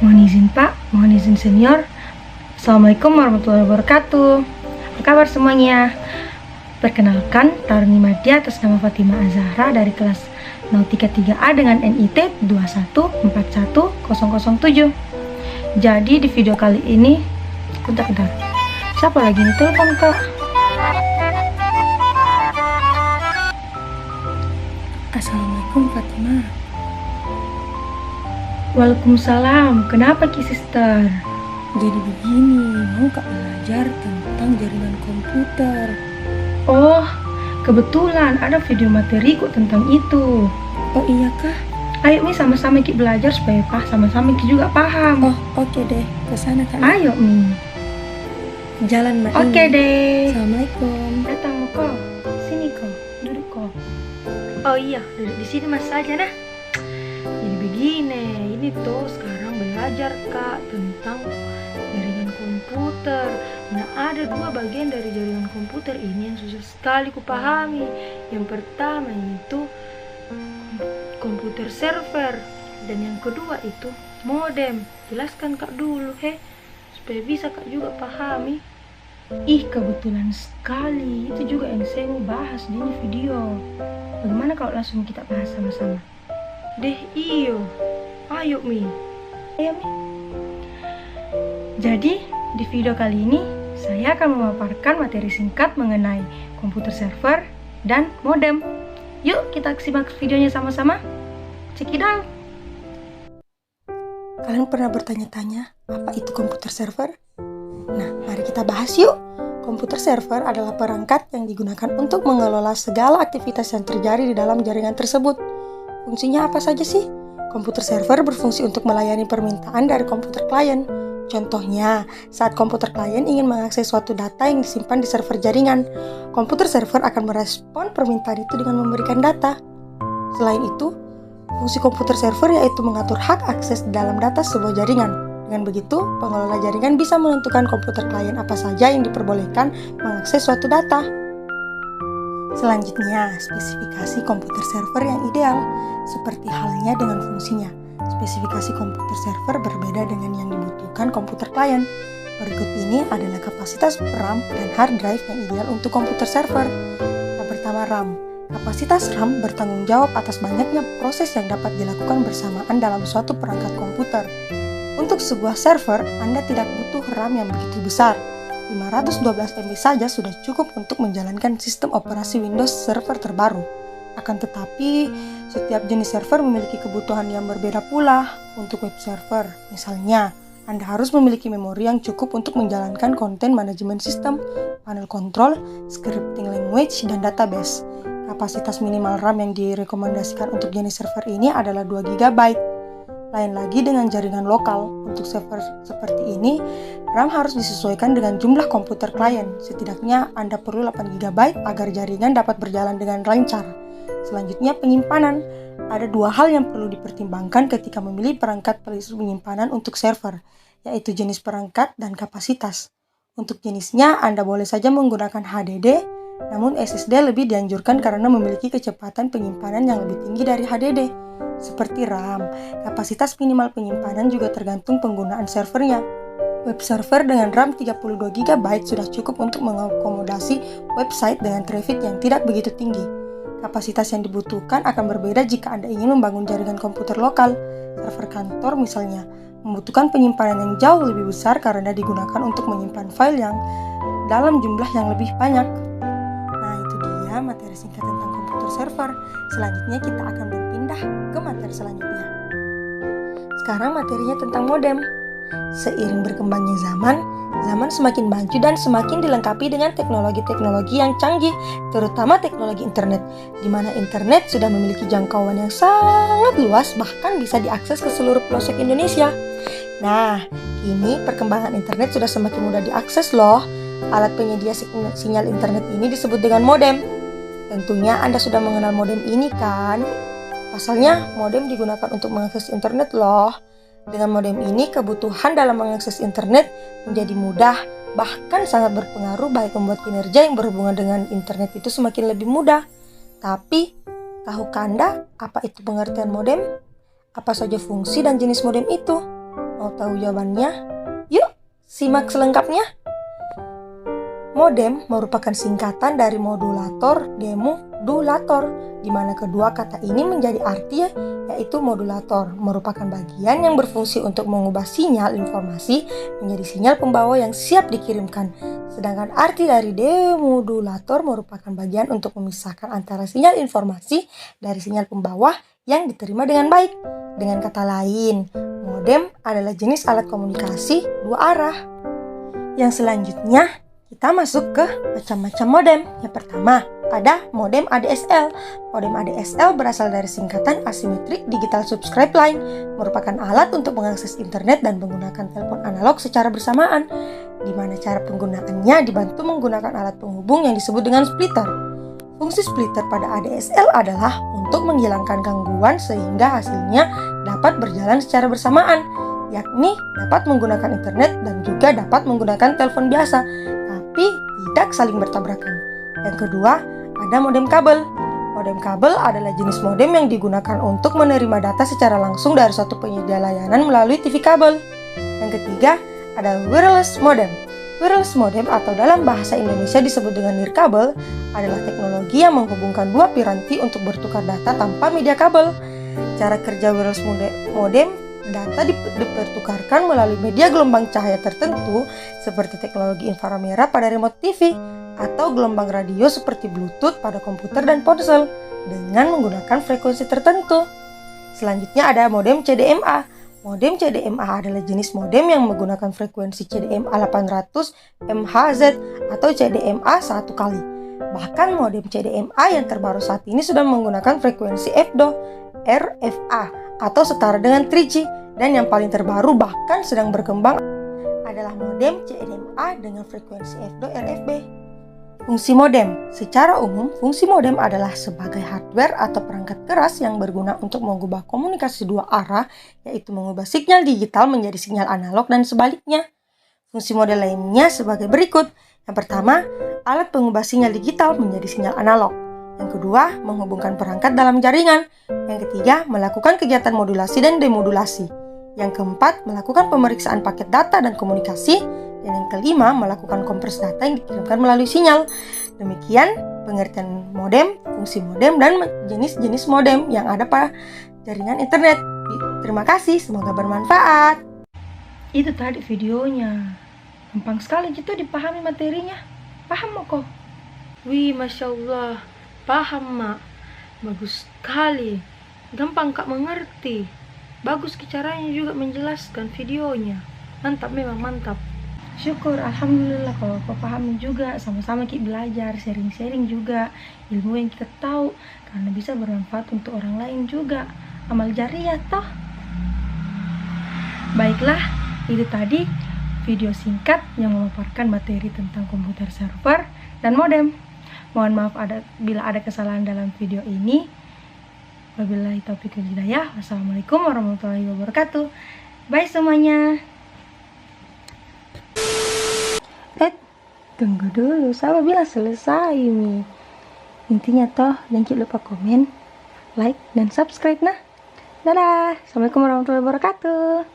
Mohon izin Pak, mohon izin senior. Assalamualaikum warahmatullahi wabarakatuh. Apa kabar semuanya? Perkenalkan, Taruni Madya atas nama Fatimah Azahra dari kelas Nautika 3A dengan NIT 2141007. Jadi di video kali ini, bentar. Siapa lagi nih telepon Kak? Assalamualaikum Fatimah. Waalaikumsalam. Kenapa Ki Sister? Jadi begini, mau Kak belajar tentang jaringan komputer. Oh, kebetulan ada video materi kok tentang itu. Oh iya kah? Ayo Mi sama-sama Ki belajar supaya sama-sama Ki juga paham. Oh oke deh, kesana Kak. Ayo Mi. Jalan Mbak. Oke deh. Assalamualaikum. Datang kok. Sini kok. Duduk kok. Oh iya, duduk di sini Mas saja nah. Jadi begini, ini tuh sekarang belajar Kak tentang jaringan komputer. Nah, ada dua bagian dari jaringan komputer ini yang susah sekali kupahami. Yang pertama itu komputer server dan yang kedua itu modem. Jelaskan Kak dulu supaya bisa Kak juga pahami. Ih, kebetulan sekali. Itu juga yang saya mau bahas di ini video. Bagaimana kalau langsung kita bahas sama-sama? Deh, iyo. Ayo Mi. Ayo Mi. Jadi, di video kali ini saya akan memaparkan materi singkat mengenai komputer server dan modem. Yuk kita simak videonya sama-sama. Check it out. Kalian pernah bertanya-tanya apa itu komputer server? Nah, mari kita bahas yuk. Komputer server adalah perangkat yang digunakan untuk mengelola segala aktivitas yang terjadi di dalam jaringan tersebut. Fungsinya apa saja sih? Komputer server berfungsi untuk melayani permintaan dari komputer klien. Contohnya, saat komputer klien ingin mengakses suatu data yang disimpan di server jaringan, komputer server akan merespon permintaan itu dengan memberikan data. Selain itu, fungsi komputer server yaitu mengatur hak akses dalam data sebuah jaringan. Dengan begitu, pengelola jaringan bisa menentukan komputer klien apa saja yang diperbolehkan mengakses suatu data. Selanjutnya, spesifikasi komputer server yang ideal, seperti halnya dengan fungsinya. Spesifikasi komputer server berbeda dengan yang dibutuhkan komputer klien. Berikut ini adalah kapasitas RAM dan hard drive yang ideal untuk komputer server. Yang pertama, RAM. Kapasitas RAM bertanggung jawab atas banyaknya proses yang dapat dilakukan bersamaan dalam suatu perangkat komputer. Untuk sebuah server, Anda tidak butuh RAM yang begitu besar. 512 MB saja sudah cukup untuk menjalankan sistem operasi Windows Server terbaru. Akan tetapi, setiap jenis server memiliki kebutuhan yang berbeda pula. Untuk web server, misalnya, Anda harus memiliki memori yang cukup untuk menjalankan konten manajemen sistem, panel kontrol, scripting language, dan database. Kapasitas minimal RAM yang direkomendasikan untuk jenis server ini adalah 2 GB. Lain lagi dengan jaringan lokal. Untuk server seperti ini, RAM harus disesuaikan dengan jumlah komputer klien. Setidaknya Anda perlu 8 GB agar jaringan dapat berjalan dengan lancar. Selanjutnya, penyimpanan. Ada dua hal yang perlu dipertimbangkan ketika memilih perangkat penyimpanan untuk server, yaitu jenis perangkat dan kapasitas. Untuk jenisnya, Anda boleh saja menggunakan HDD, namun SSD lebih dianjurkan karena memiliki kecepatan penyimpanan yang lebih tinggi dari HDD. Seperti RAM, kapasitas minimal penyimpanan juga tergantung penggunaan servernya. Web server dengan RAM 32 GB sudah cukup untuk mengakomodasi website dengan traffic yang tidak begitu tinggi. Kapasitas yang dibutuhkan akan berbeda jika Anda ingin membangun jaringan komputer lokal. Server kantor misalnya, membutuhkan penyimpanan yang jauh lebih besar karena digunakan untuk menyimpan file yang dalam jumlah yang lebih banyak. Nah, itu dia materi singkat tentang komputer server. Selanjutnya kita akan berpindah ke materi selanjutnya. Sekarang materinya tentang modem. Seiring berkembangnya zaman semakin maju dan semakin dilengkapi dengan teknologi-teknologi yang canggih, terutama teknologi internet, di mana internet sudah memiliki jangkauan yang sangat luas, bahkan bisa diakses ke seluruh pelosok Indonesia. Nah, kini perkembangan internet sudah semakin mudah diakses loh. Alat penyedia sinyal internet ini disebut dengan modem. Tentunya Anda sudah mengenal modem ini kan? Pasalnya, modem digunakan untuk mengakses internet loh. Dengan modem ini, kebutuhan dalam mengakses internet menjadi mudah, bahkan sangat berpengaruh baik membuat kinerja yang berhubungan dengan internet itu semakin lebih mudah. Tapi, tahukah Anda apa itu pengertian modem? Apa saja fungsi dan jenis modem itu? Mau tahu jawabannya? Yuk, simak selengkapnya. Modem merupakan singkatan dari modulator, demodulator, di mana kedua kata ini menjadi arti yaitu modulator, merupakan bagian yang berfungsi untuk mengubah sinyal informasi menjadi sinyal pembawa yang siap dikirimkan. Sedangkan arti dari demodulator merupakan bagian untuk memisahkan antara sinyal informasi dari sinyal pembawa yang diterima dengan baik. Dengan kata lain, modem adalah jenis alat komunikasi dua arah. Yang selanjutnya, kita masuk ke macam-macam modem. Yang pertama, ada modem ADSL. Modem ADSL berasal dari singkatan Asymmetric Digital Subscribe Line, merupakan alat untuk mengakses internet dan menggunakan telepon analog secara bersamaan, di mana cara penggunaannya dibantu menggunakan alat penghubung yang disebut dengan splitter. Fungsi splitter pada ADSL adalah untuk menghilangkan gangguan sehingga hasilnya dapat berjalan secara bersamaan, yakni dapat menggunakan internet dan juga dapat menggunakan telepon biasa, tapi tidak saling bertabrakan. Yang kedua, ada modem kabel. Modem kabel adalah jenis modem yang digunakan untuk menerima data secara langsung dari suatu penyedia layanan melalui TV kabel. Yang ketiga, ada wireless modem. Wireless modem atau dalam bahasa Indonesia disebut dengan nirkabel adalah teknologi yang menghubungkan dua piranti untuk bertukar data tanpa media kabel. Cara kerja wireless modem, data dipertukarkan melalui media gelombang cahaya tertentu seperti teknologi inframerah pada remote TV atau gelombang radio seperti Bluetooth pada komputer dan ponsel dengan menggunakan frekuensi tertentu. Selanjutnya ada modem CDMA. Modem CDMA adalah jenis modem yang menggunakan frekuensi CDMA 800 MHz atau CDMA 1 kali. Bahkan modem CDMA yang terbaru saat ini sudah menggunakan frekuensi FDO, RFA atau setara dengan 3G, dan yang paling terbaru bahkan sedang berkembang adalah modem CDMA dengan frekuensi FDO RFB. Fungsi modem. Secara umum, fungsi modem adalah sebagai hardware atau perangkat keras yang berguna untuk mengubah komunikasi dua arah, yaitu mengubah sinyal digital menjadi sinyal analog dan sebaliknya. Fungsi modem lainnya sebagai berikut. Yang pertama, alat pengubah sinyal digital menjadi sinyal analog. Yang kedua, menghubungkan perangkat dalam jaringan. Yang ketiga, melakukan kegiatan modulasi dan demodulasi. Yang keempat, melakukan pemeriksaan paket data dan komunikasi. Dan yang kelima, melakukan kompresi data yang dikirimkan melalui sinyal. Demikian pengertian modem, fungsi modem, dan jenis-jenis modem yang ada pada jaringan internet. Terima kasih, semoga bermanfaat. Itu tadi videonya. Gampang sekali gitu dipahami materinya. Paham kok? Wih, Masya Allah. Paham, Mak. Bagus sekali. Gampang Kak mengerti. Bagus caranya juga menjelaskan videonya. Mantap, memang mantap. Syukur, alhamdulillah kalau kau pahami juga. Sama-sama kita belajar, sharing-sharing juga ilmu yang kita tahu, karena bisa bermanfaat untuk orang lain juga. Amal jariah toh. Baiklah, itu tadi video singkat yang memaparkan materi tentang komputer server dan modem. Mohon maaf bila ada kesalahan dalam video ini. Wabillahi taufiq wal hidayah. Wassalamualaikum warahmatullahi wabarakatuh. Bye semuanya. Tunggu dulu, saya bilang selesai nih. Intinya toh, jangan lupa komen, like, dan subscribe nah. Dadah, assalamualaikum warahmatullahi wabarakatuh.